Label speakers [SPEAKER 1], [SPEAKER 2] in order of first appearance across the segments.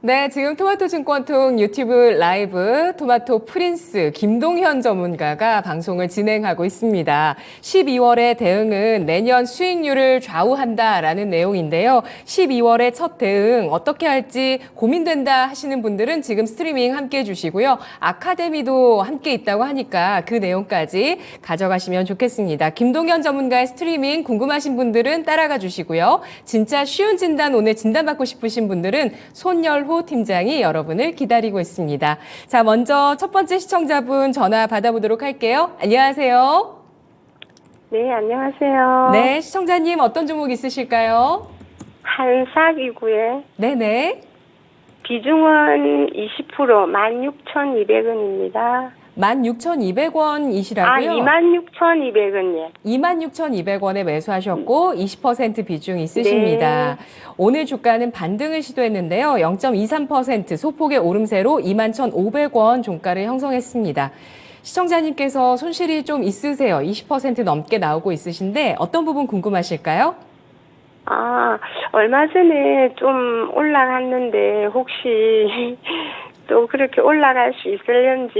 [SPEAKER 1] 네, 지금 토마토 증권통 유튜브 라이브 토마토 프린스 김동현 전문가가 방송을 진행하고 있습니다. 12월의 대응은 내년 수익률을 좌우한다라는 내용인데요. 12월의 첫 대응 어떻게 할지 고민된다 하시는 분들은 지금 스트리밍 함께 해주시고요. 아카데미도 함께 있다고 하니까 그 내용까지 가져가시면 좋겠습니다. 김동현 전문가의 스트리밍 궁금하신 분들은 따라가 주시고요. 진짜 쉬운 진단 오늘 진단받고 싶으신 분들은 손열호 팀장이 여러분을 기다리고 있습니다. 자, 먼저 첫 번째 시청자분 전화 받아보도록 할게요. 안녕하세요.
[SPEAKER 2] 네, 안녕하세요.
[SPEAKER 1] 네, 시청자님 어떤 종목 있으실까요?
[SPEAKER 2] 한삭이고요.
[SPEAKER 1] 네네.
[SPEAKER 2] 비중은 20%, 16,200원입니다.
[SPEAKER 1] 16,200원이시라고요?
[SPEAKER 2] 26,200원이요.
[SPEAKER 1] 26,200원에 매수하셨고 20% 비중 있으십니다.
[SPEAKER 2] 네.
[SPEAKER 1] 오늘 주가는 반등을 시도했는데요. 0.23% 소폭의 오름세로 21,500원 종가를 형성했습니다. 시청자님께서 손실이 좀 있으세요. 20% 넘게 나오고 있으신데 어떤 부분 궁금하실까요?
[SPEAKER 2] 얼마 전에 좀 올라갔는데 혹시 또 그렇게 올라갈 수 있을런지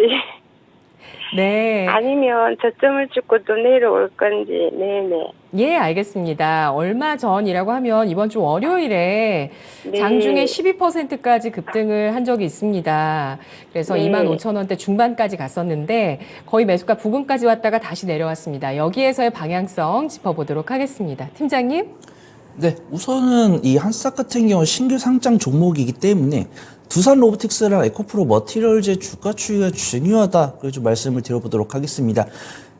[SPEAKER 1] 네.
[SPEAKER 2] 아니면 저점을 찍고 또 내려올 건지. 네네.
[SPEAKER 1] 예, 알겠습니다. 얼마 전이라고 하면 이번 주 월요일에
[SPEAKER 2] 네.
[SPEAKER 1] 장중에 12%까지 급등을 한 적이 있습니다. 그래서
[SPEAKER 2] 네.
[SPEAKER 1] 25,000원대 중반까지 갔었는데 거의 매수가 부근까지 왔다가 다시 내려왔습니다. 여기에서의 방향성 짚어보도록 하겠습니다. 팀장님?
[SPEAKER 3] 네, 우선은 이 한싹 같은 경우 신규 상장 종목이기 때문에 두산 로보틱스랑 에코프로 머티리얼즈의 주가 추이가 중요하다. 그래서 말씀을 드려보도록 하겠습니다.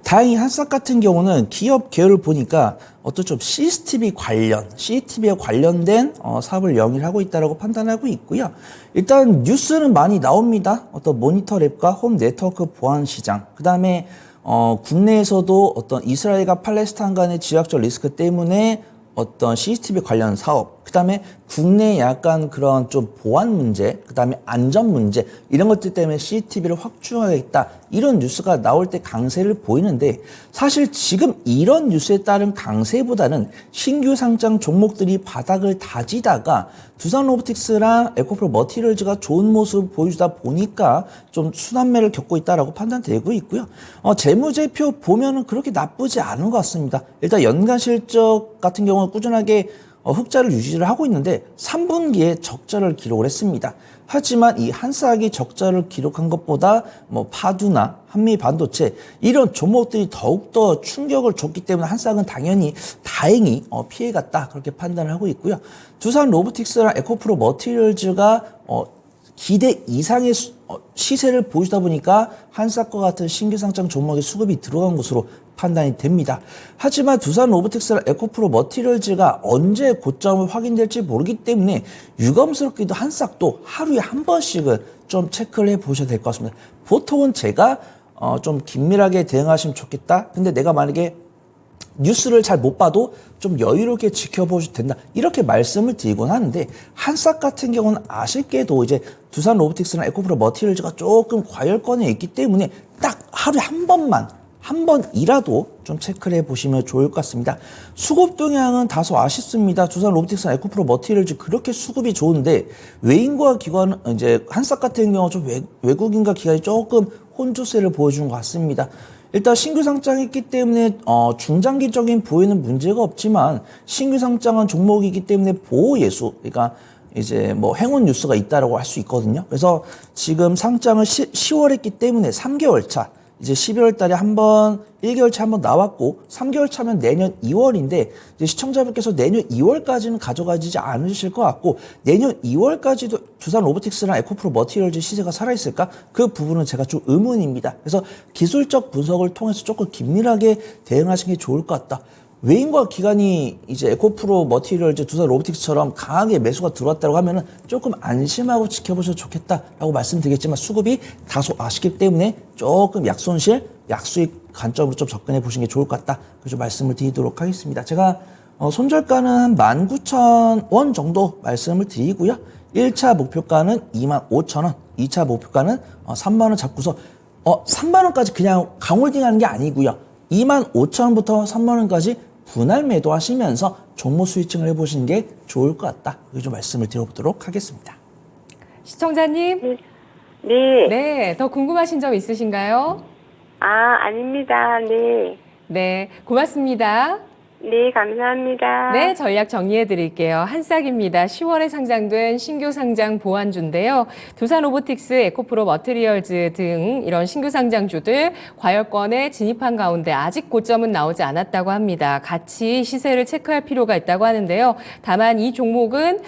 [SPEAKER 3] 다행히 한싹 같은 경우는 기업 계열을 보니까 어떤 좀 CCTV에 관련된 사업을 영위하고 있다고 판단하고 있고요. 일단 뉴스는 많이 나옵니다. 어떤 모니터 랩과 홈 네트워크 보안 시장, 그 다음에 국내에서도 어떤 이스라엘과 팔레스타인 간의 지역적 리스크 때문에 어떤 CCTV 관련 사업, 그 다음에 국내 약간 그런 좀 보안 문제, 그 다음에 안전 문제, 이런 것들 때문에 CCTV를 확충하겠다. 이런 뉴스가 나올 때 강세를 보이는데 사실 지금 이런 뉴스에 따른 강세보다는 신규 상장 종목들이 바닥을 다지다가 두산 로보틱스랑 에코프로 머티리얼즈가 좋은 모습을 보여주다 보니까 좀 순환매를 겪고 있다라고 판단되고 있고요. 재무제표 보면은 그렇게 나쁘지 않은 것 같습니다. 일단 연간 실적 같은 경우는 꾸준하게 흑자를 유지를 하고 있는데 3분기에 적자를 기록을 했습니다. 하지만 이 한싹이 적자를 기록한 것보다 파두나 한미 반도체 이런 종목들이 더욱더 충격을 줬기 때문에 한싹은 당연히 다행히 피해갔다 그렇게 판단을 하고 있고요. 두산 로보틱스랑 에코프로 머티리얼즈가 기대 이상의 시세를 보여주다 보니까 한싹과 같은 신규 상장 종목의 수급이 들어간 것으로 판단이 됩니다. 하지만 두산 로보틱스랑 에코프로 머티리얼즈가 언제 고점을 확인될지 모르기 때문에 유감스럽게도 한싹도 하루에 한 번씩은 좀 체크를 해보셔야 될 것 같습니다. 보통은 제가 좀 긴밀하게 대응하시면 좋겠다. 근데 내가 만약에 뉴스를 잘 못 봐도 좀 여유롭게 지켜보셔도 된다. 이렇게 말씀을 드리곤 하는데 한싹 같은 경우는 아쉽게도 이제 두산 로보틱스나 에코프로 머티리얼즈가 조금 과열권에 있기 때문에 딱 하루에 한 번이라도 좀 체크를 해보시면 좋을 것 같습니다. 수급 동향은 다소 아쉽습니다. 두산 로보틱스나 에코프로 머티리얼즈 그렇게 수급이 좋은데 외인과 기관, 이제 한싹 같은 경우 좀 외국인과 기관이 조금 혼조세를 보여주는 것 같습니다. 일단 신규 상장했기 때문에 중장기적인 보유는 문제가 없지만 신규 상장한 종목이기 때문에 보호 예수, 그러니까 이제 행운 뉴스가 있다라고 할 수 있거든요. 그래서 지금 상장을 10월 했기 때문에 3개월 차, 이제 12월 달에 한번 1개월 차 한번 나왔고 3개월 차면 내년 2월인데 이제 시청자분께서 내년 2월까지는 가져가지 않으실 것 같고 내년 2월까지도 두산 로보틱스랑 에코프로 머티리얼즈 시세가 살아있을까? 그 부분은 제가 좀 의문입니다. 그래서 기술적 분석을 통해서 조금 긴밀하게 대응하시는 게 좋을 것 같다. 외인과 기관이 이제 에코프로 머티리얼즈 두산 로보틱스처럼 강하게 매수가 들어왔다고 하면은 조금 안심하고 지켜보셔도 좋겠다라고 말씀드리겠지만 수급이 다소 아쉽기 때문에 조금 약손실, 약수익 관점으로 좀 접근해 보시는 게 좋을 것 같다. 그래서 말씀을 드리도록 하겠습니다. 제가 손절가는 한 19,000원 정도 말씀을 드리고요. 1차 목표가는 25,000원, 2차 목표가는 3만원 잡고서 3만원까지 그냥 강홀딩하는 게 아니고요. 25,000원부터 3만원까지 분할 매도하시면서 종목 스위칭을 해보시는 게 좋을 것 같다. 여기 좀 말씀을 드려보도록 하겠습니다.
[SPEAKER 1] 시청자님,
[SPEAKER 2] 네.
[SPEAKER 1] 네, 더 궁금하신 점 있으신가요?
[SPEAKER 2] 아닙니다. 네.
[SPEAKER 1] 네, 고맙습니다.
[SPEAKER 2] 네, 감사합니다.
[SPEAKER 1] 네, 전략 정리해 드릴게요. 한싹입니다. 10월에 상장된 신규 상장 보완주인데요. 두산 로보틱스, 에코프로 머티리얼즈 등 이런 신규 상장주들 과열권에 진입한 가운데 아직 고점은 나오지 않았다고 합니다. 같이 시세를 체크할 필요가 있다고 하는데요. 다만 이 종목은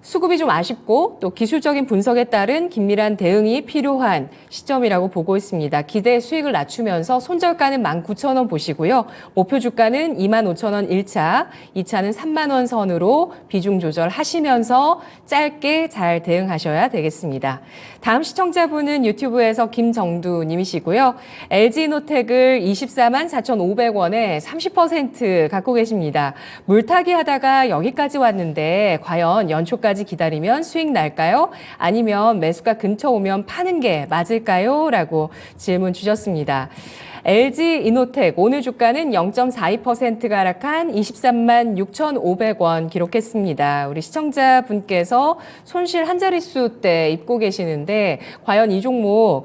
[SPEAKER 1] 수급이 좀 아쉽고 또 기술적인 분석에 따른 긴밀한 대응이 필요한 시점이라고 보고 있습니다. 기대 수익을 낮추면서 손절가는 19,000원 보시고요. 목표 주가는 25,000원 1차, 2차는 3만 원 선으로 비중 조절하시면서 짧게 잘 대응하셔야 되겠습니다. 다음 시청자분은 유튜브에서 김정두 님이시고요. LG노텍을 24만 4,500원에 30% 갖고 계십니다. 물타기 하다가 여기까지 왔는데 과연 연초까지 기다리면 수익 날까요? 아니면 매수가 근처 오면 파는 게 맞을까요? 라고 질문 주셨습니다. LG이노텍 오늘 주가는 0.42%가 하락한 23만 6,500원 기록했습니다. 우리 시청자분께서 손실 한 자릿수대 입고 계시는데 과연 이 종목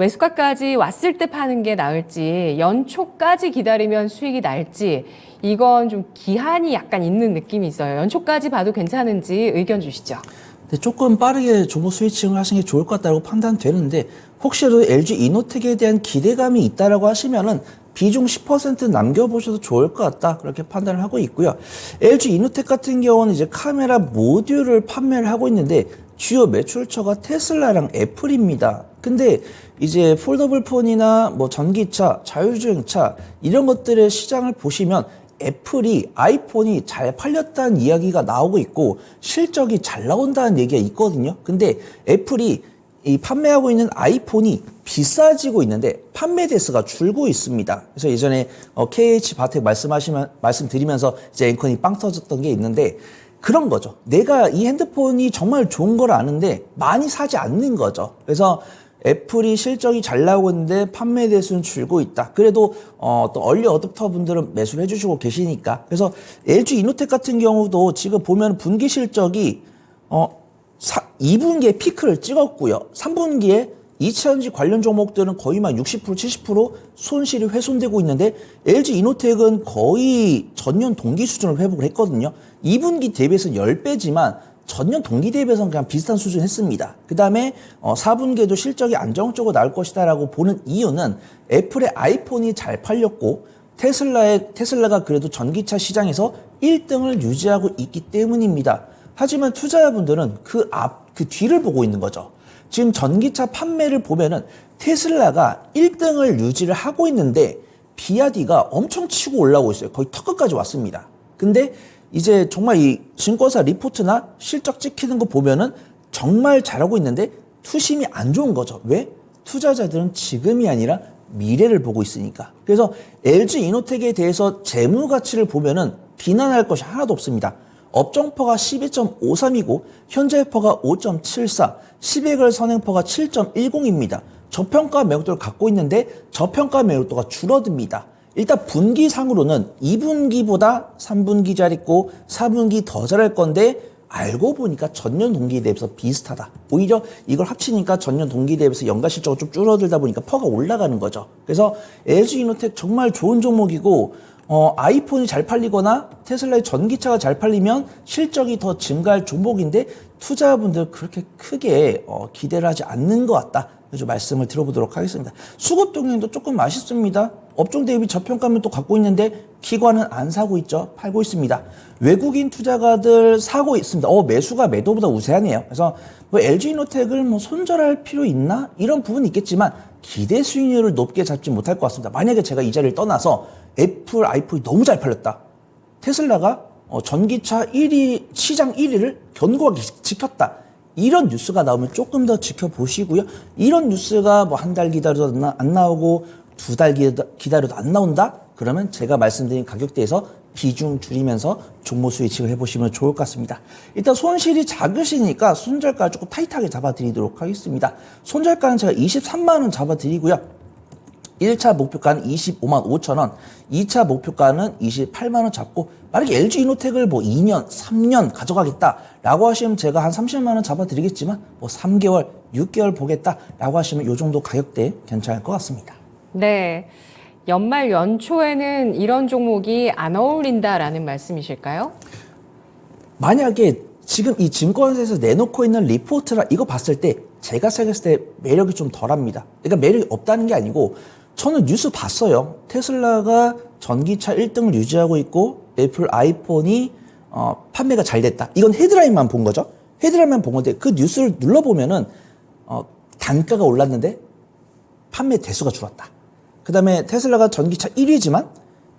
[SPEAKER 1] 매수가까지 왔을 때 파는 게 나을지 연초까지 기다리면 수익이 날지 이건 좀 기한이 약간 있는 느낌이 있어요. 연초까지 봐도 괜찮은지 의견 주시죠.
[SPEAKER 3] 네, 조금 빠르게 종목 스위칭을 하시는 게 좋을 것 같다고 판단되는데 혹시라도 LG 이노텍에 대한 기대감이 있다라고 하시면은 비중 10% 남겨보셔도 좋을 것 같다 그렇게 판단을 하고 있고요. LG 이노텍 같은 경우는 이제 카메라 모듈을 판매를 하고 있는데 주요 매출처가 테슬라랑 애플입니다. 근데 이제 폴더블 폰이나 뭐 전기차, 자율주행차 이런 것들의 시장을 보시면 애플이 아이폰이 잘 팔렸다는 이야기가 나오고 있고 실적이 잘 나온다는 얘기가 있거든요. 근데 애플이 이 판매하고 있는 아이폰이 비싸지고 있는데 판매 대수가 줄고 있습니다. 그래서 예전에 KH 바텍 말씀드리면서 이제 앵커니 빵 터졌던 게 있는데 그런 거죠. 내가 이 핸드폰이 정말 좋은 걸 아는데 많이 사지 않는 거죠. 그래서 애플이 실적이 잘 나오고 있는데 판매 대수는 줄고 있다. 그래도 또 얼리 어댑터 분들은 매수를 해주시고 계시니까. 그래서 LG 이노텍 같은 경우도 지금 보면 분기 실적이 2분기에 피크를 찍었고요. 3분기에 2차전지 관련 종목들은 거의 막 60%, 70% 손실이 훼손되고 있는데 LG 이노텍은 거의 전년 동기 수준을 회복을 했거든요. 2분기 대비해서 10배지만 전년 동기 대비해서는 그냥 비슷한 수준 했습니다. 그 다음에 4분기에도 실적이 안정적으로 나올 것이다라고 보는 이유는 애플의 아이폰이 잘 팔렸고 테슬라가 그래도 전기차 시장에서 1등을 유지하고 있기 때문입니다. 하지만 투자자분들은 그 뒤를 보고 있는 거죠. 지금 전기차 판매를 보면은 테슬라가 1등을 유지를 하고 있는데 비아디가 엄청 치고 올라오고 있어요. 거의 턱끝까지 왔습니다. 근데 이제 정말 이 증권사 리포트나 실적 찍히는 거 보면은 정말 잘하고 있는데 투심이 안 좋은 거죠. 왜? 투자자들은 지금이 아니라 미래를 보고 있으니까. 그래서 LG 이노텍에 대해서 재무 가치를 보면은 비난할 것이 하나도 없습니다. 업종퍼가 12.53이고 현재퍼가 5.74, 시베글 선행퍼가 7.10입니다. 저평가 매력도를 갖고 있는데 저평가 매력도가 줄어듭니다. 일단 분기상으로는 2분기보다 3분기 잘 있고 4분기 더 잘할 건데 알고 보니까 전년 동기 대비해서 비슷하다. 오히려 이걸 합치니까 전년 동기 대비해서 연간 실적이 좀 줄어들다 보니까 퍼가 올라가는 거죠. 그래서 LG 이노텍 정말 좋은 종목이고 아이폰이 잘 팔리거나 테슬라의 전기차가 잘 팔리면 실적이 더 증가할 종목인데 투자자분들 그렇게 크게 기대를 하지 않는 것 같다. 그래서 말씀을 드려보도록 하겠습니다. 수급 동향도 조금 아쉽습니다. 업종 대비 저평가면 또 갖고 있는데 기관은 안 사고 있죠. 팔고 있습니다. 외국인 투자가들 사고 있습니다. 매수가 매도보다 우세하네요. 그래서 뭐 LG이노텍을 뭐 손절할 필요 있나? 이런 부분이 있겠지만 기대 수익률을 높게 잡지 못할 것 같습니다. 만약에 제가 이 자리를 떠나서 애플, 아이폰이 너무 잘 팔렸다. 테슬라가 전기차 1위, 시장 1위를 견고하게 지켰다. 이런 뉴스가 나오면 조금 더 지켜보시고요. 이런 뉴스가 뭐 한 달 기다려도 안 나오고 2달 기다려도 안 나온다? 그러면 제가 말씀드린 가격대에서 비중 줄이면서 종목 스위칭을 해보시면 좋을 것 같습니다. 일단 손실이 작으시니까 손절가 조금 타이트하게 잡아드리도록 하겠습니다. 손절가는 제가 23만 원 잡아드리고요. 1차 목표가는 25만 5천 원, 2차 목표가는 28만 원 잡고 만약에 LG 이노텍을 뭐 2년, 3년 가져가겠다라고 하시면 제가 한 30만 원 잡아드리겠지만 뭐 3개월, 6개월 보겠다라고 하시면 이 정도 가격대 괜찮을 것 같습니다.
[SPEAKER 1] 네. 연말 연초에는 이런 종목이 안 어울린다라는 말씀이실까요?
[SPEAKER 3] 만약에 지금 이 증권사에서 내놓고 있는 리포트라 이거 봤을 때 제가 생각했을 때 매력이 좀 덜합니다. 그러니까 매력이 없다는 게 아니고 저는 뉴스 봤어요. 테슬라가 전기차 1등을 유지하고 있고 애플 아이폰이 판매가 잘 됐다. 이건 헤드라인만 본 거죠. 헤드라인만 본 건데 그 뉴스를 눌러보면은 단가가 올랐는데 판매 대수가 줄었다. 그 다음에 테슬라가 전기차 1위지만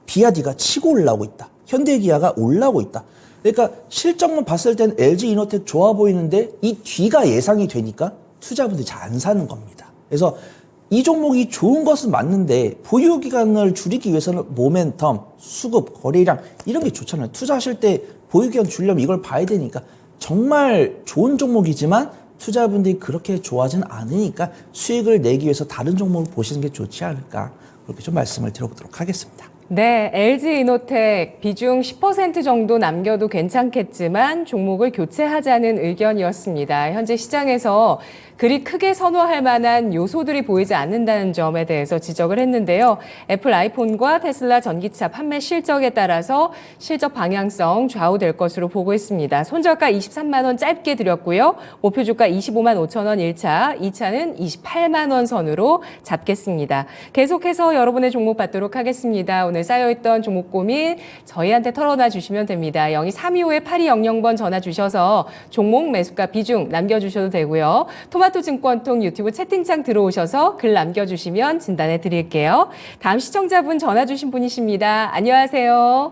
[SPEAKER 3] 비아디가 치고 올라오고 있다. 현대기아가 올라오고 있다. 그러니까 실적만 봤을 땐 LG 이노텍 좋아 보이는데 이 뒤가 예상이 되니까 투자분들이 잘 안 사는 겁니다. 그래서 이 종목이 좋은 것은 맞는데 보유기간을 줄이기 위해서는 모멘텀, 수급, 거래량 이런 게 좋잖아요. 투자하실 때 보유기간 줄려면 이걸 봐야 되니까 정말 좋은 종목이지만 투자분들이 그렇게 좋아하지는 않으니까 수익을 내기 위해서 다른 종목을 보시는 게 좋지 않을까 그렇게 좀 말씀을 드려보도록 하겠습니다.
[SPEAKER 1] 네, LG 이노텍 비중 10% 정도 남겨도 괜찮겠지만 종목을 교체하자는 의견이었습니다. 현재 시장에서 그리 크게 선호할 만한 요소들이 보이지 않는다는 점에 대해서 지적을 했는데요. 애플 아이폰과 테슬라 전기차 판매 실적에 따라서 실적 방향성 좌우될 것으로 보고 있습니다. 손절가 23만 원 짧게 드렸고요. 목표 주가 25만 5천 원 1차, 2차는 28만 원 선으로 잡겠습니다. 계속해서 여러분의 종목 받도록 하겠습니다. 오늘 쌓여있던 종목 고민 저희한테 털어놔 주시면 됩니다. 02-325-8200번 전화 주셔서 종목 매수가 비중 남겨주셔도 되고요. 토마토증권통 유튜브 채팅창 들어오셔서 글 남겨주시면 진단해 드릴게요. 다음 시청자분 전화 주신 분이십니다. 안녕하세요.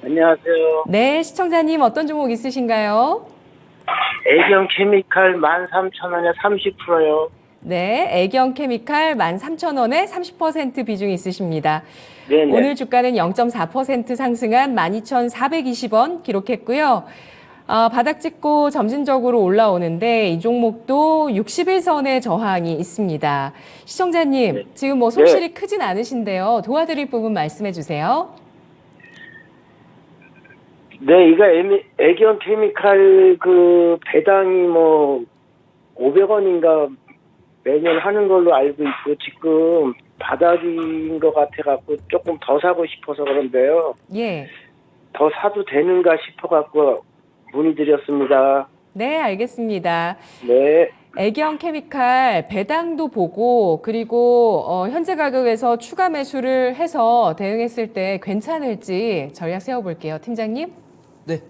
[SPEAKER 4] 안녕하세요.
[SPEAKER 1] 네, 시청자님 어떤 종목 있으신가요?
[SPEAKER 4] 애경 케미칼 13,000원에 30%요.
[SPEAKER 1] 네, 애경 케미칼 13,000원에 30% 비중 있으십니다.
[SPEAKER 4] 네네.
[SPEAKER 1] 오늘 주가는 0.4% 상승한 12,420원 기록했고요. 바닥 찍고 점진적으로 올라오는데 이 종목도 61선의 저항이 있습니다. 시청자님,
[SPEAKER 4] 네.
[SPEAKER 1] 지금 뭐 손실이 크진 않으신데요. 도와드릴 부분 말씀해 주세요.
[SPEAKER 4] 네, 이거 애경 케미칼 그 배당이 뭐 500원인가 매년 하는 걸로 알고 있고 지금 바닥인 것 같아갖고 조금 더 사고 싶어서 그런데요.
[SPEAKER 1] 예.
[SPEAKER 4] 더 사도 되는가 싶어갖고 문의드렸습니다.
[SPEAKER 1] 네, 알겠습니다.
[SPEAKER 4] 네.
[SPEAKER 1] 애경 케미칼 배당도 보고 그리고 현재 가격에서 추가 매수를 해서 대응했을 때 괜찮을지 전략 세워볼게요. 팀장님.
[SPEAKER 3] 네.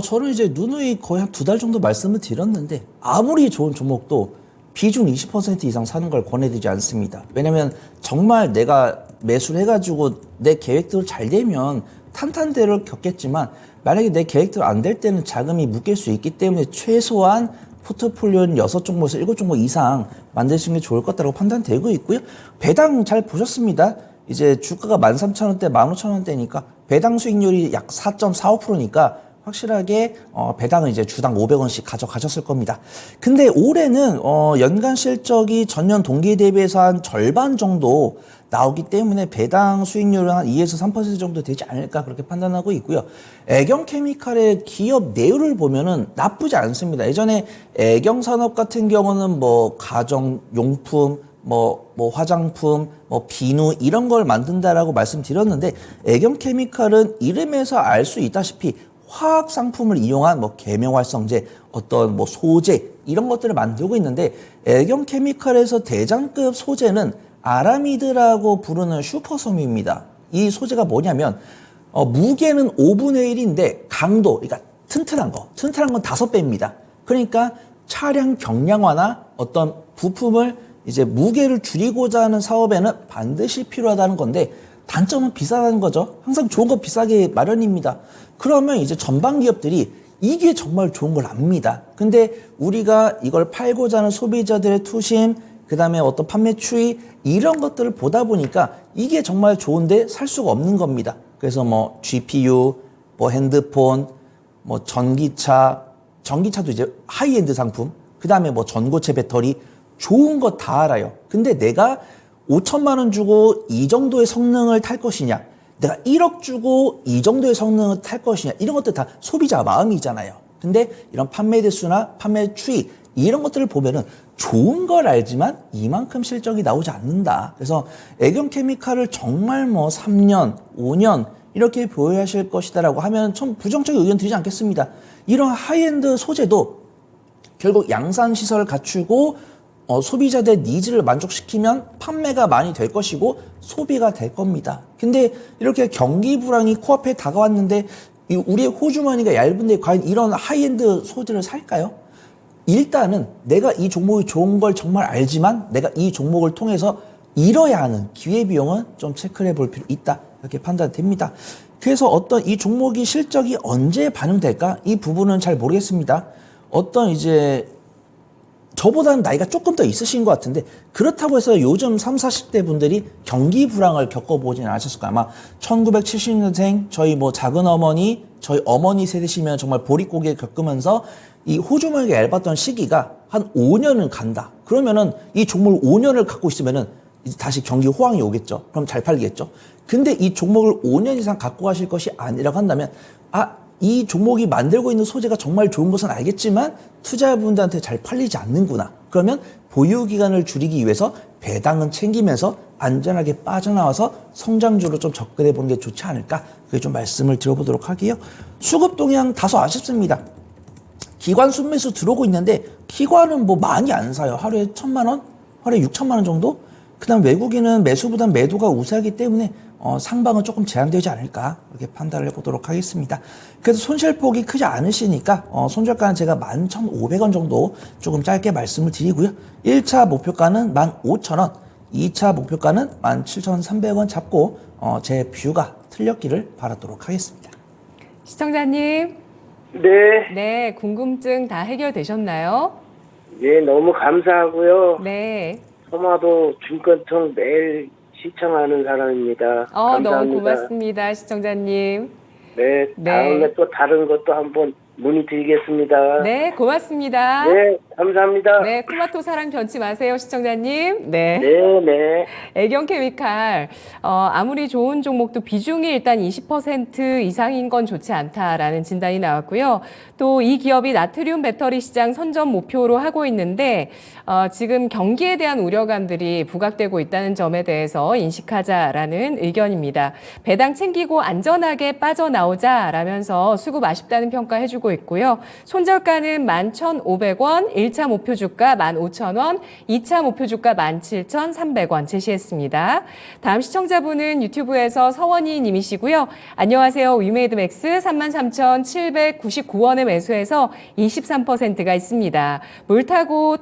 [SPEAKER 3] 저는 이제 누누이 거의 한 2달 정도 말씀을 드렸는데 아무리 좋은 종목도 비중 20% 이상 사는 걸 권해드리지 않습니다. 왜냐면 정말 내가 매수를 해가지고 내 계획대로 잘 되면 탄탄대로 겪겠지만 만약에 내 계획대로 안 될 때는 자금이 묶일 수 있기 때문에 최소한 포트폴리오는 6종목에서 7종목 이상 만드시는 게 좋을 것 같다고 판단되고 있고요. 배당 잘 보셨습니다. 이제 주가가 13,000원대, 15,000원대니까 배당 수익률이 약 4.45%니까 확실하게 배당은 이제 주당 500원씩 가져가셨을 겁니다. 근데 올해는 연간 실적이 전년 동기에 대비해서 한 절반 정도 나오기 때문에 배당 수익률은 한 2에서 3% 정도 되지 않을까 그렇게 판단하고 있고요. 애경케미칼의 기업 내용을 보면은 나쁘지 않습니다. 예전에 애경산업 같은 경우는 뭐 가정용품, 뭐 화장품, 뭐 비누 이런 걸 만든다라고 말씀드렸는데 애경케미칼은 이름에서 알 수 있다시피 화학 상품을 이용한 뭐 계명활성제, 어떤 뭐 소재 이런 것들을 만들고 있는데 애경케미칼에서 대장급 소재는 아라미드라고 부르는 슈퍼섬유입니다. 이 소재가 뭐냐면 무게는 5분의 1인데 강도, 그러니까 튼튼한 건 5배입니다. 그러니까 차량 경량화나 어떤 부품을 이제 무게를 줄이고자 하는 사업에는 반드시 필요하다는 건데 단점은 비싸다는 거죠. 항상 좋은 거 비싸게 마련입니다. 그러면 이제 전방 기업들이 이게 정말 좋은 걸 압니다. 근데 우리가 이걸 팔고자 하는 소비자들의 투심, 그 다음에 어떤 판매 추이 이런 것들을 보다 보니까 이게 정말 좋은데 살 수가 없는 겁니다. 그래서 뭐 GPU, 뭐 핸드폰, 뭐 전기차도 이제 하이엔드 상품, 그 다음에 뭐 전고체 배터리 좋은 거 다 알아요. 근데 내가 5천만 원 주고 이 정도의 성능을 탈 것이냐, 내가 1억 주고 이 정도의 성능을 탈 것이냐, 이런 것들 다 소비자 마음이잖아요. 근데 이런 판매 대수나 판매 추이 이런 것들을 보면은 좋은 걸 알지만 이만큼 실적이 나오지 않는다. 그래서 애경 케미칼을 정말 뭐 3년, 5년 이렇게 보유하실 것이다라고 하면 좀 부정적인 의견 드리지 않겠습니다. 이런 하이엔드 소재도 결국 양산 시설을 갖추고 소비자들의 니즈를 만족시키면 판매가 많이 될 것이고 소비가 될 겁니다. 근데 이렇게 경기 불황이 코앞에 다가왔는데 우리의 호주머니가 얇은데 과연 이런 하이엔드 소재를 살까요? 일단은 내가 이 종목이 좋은 걸 정말 알지만 내가 이 종목을 통해서 잃어야 하는 기회비용은 좀 체크를 해볼 필요 있다. 이렇게 판단됩니다. 그래서 어떤 이 종목이 실적이 언제 반영될까? 이 부분은 잘 모르겠습니다. 어떤 이제 저보다는 나이가 조금 더 있으신 것 같은데 그렇다고 해서 요즘 30, 40대 분들이 경기 불황을 겪어보지는 않으셨을 거예요. 아마 1970년생 저희 뭐 작은 어머니, 저희 어머니 세대시면 정말 보릿고개 겪으면서 이 호주머니가 얇았던 시기가 한 5년은 간다. 그러면은 이 종목을 5년을 갖고 있으면은 이제 다시 경기 호황이 오겠죠. 그럼 잘 팔리겠죠. 근데 이 종목을 5년 이상 갖고 가실 것이 아니라고 한다면 이 종목이 만들고 있는 소재가 정말 좋은 것은 알겠지만 투자자분들한테 잘 팔리지 않는구나. 그러면 보유 기간을 줄이기 위해서 배당은 챙기면서 안전하게 빠져나와서 성장주로 좀 접근해 보는 게 좋지 않을까. 그게 좀 말씀을 드려보도록 하게요. 수급 동향 다소 아쉽습니다. 기관 순매수 들어오고 있는데 기관은 뭐 많이 안 사요. 하루에 1,000만 원, 하루에 6천만 원 정도. 그다음 외국인은 매수보단 매도가 우세하기 때문에 상방은 조금 제한되지 않을까 이렇게 판단을 해보도록 하겠습니다. 그래서 손실폭이 크지 않으시니까 손절가는 제가 11,500원 정도 조금 짧게 말씀을 드리고요. 1차 목표가는 15,000원, 2차 목표가는 17,300원 잡고 제 뷰가 틀렸기를 바라도록 하겠습니다.
[SPEAKER 2] 네.
[SPEAKER 1] 시청자님, 네, 궁금증 다 해결되셨나요?
[SPEAKER 4] 예, 너무 감사하고요.
[SPEAKER 1] 네.
[SPEAKER 4] 토마토 증권통 매일 시청하는 사람입니다. 감사합니다.
[SPEAKER 1] 너무 고맙습니다, 시청자님.
[SPEAKER 4] 네,
[SPEAKER 1] 네.
[SPEAKER 4] 다음에 또 다른 것도 한번 문의드리겠습니다.
[SPEAKER 1] 네, 고맙습니다.
[SPEAKER 4] 네, 감사합니다.
[SPEAKER 1] 네, 토마토 사랑 변치 마세요, 시청자님. 네.
[SPEAKER 4] 네.
[SPEAKER 1] 애경 케미칼, 아무리 좋은 종목도 비중이 일단 20% 이상인 건 좋지 않다라는 진단이 나왔고요. 또 이 기업이 나트륨 배터리 시장 선점 목표로 하고 있는데, 지금 경기에 대한 우려감들이 부각되고 있다는 점에 대해서 인식하자라는 의견입니다. 배당 챙기고 안전하게 빠져나오자라면서 수급 아쉽다는 평가 해주고 있고요. 손절가는 11,500원, 1차 목표 주가 15,000원, 2차 목표 주가 17,300원 제시했습니다. 다음 시청자분은 유튜브에서 서원희 님이시고요. 안녕하세요. 위메이드맥스 33,799원에 매수해서 23%가 있습니다. 물 타고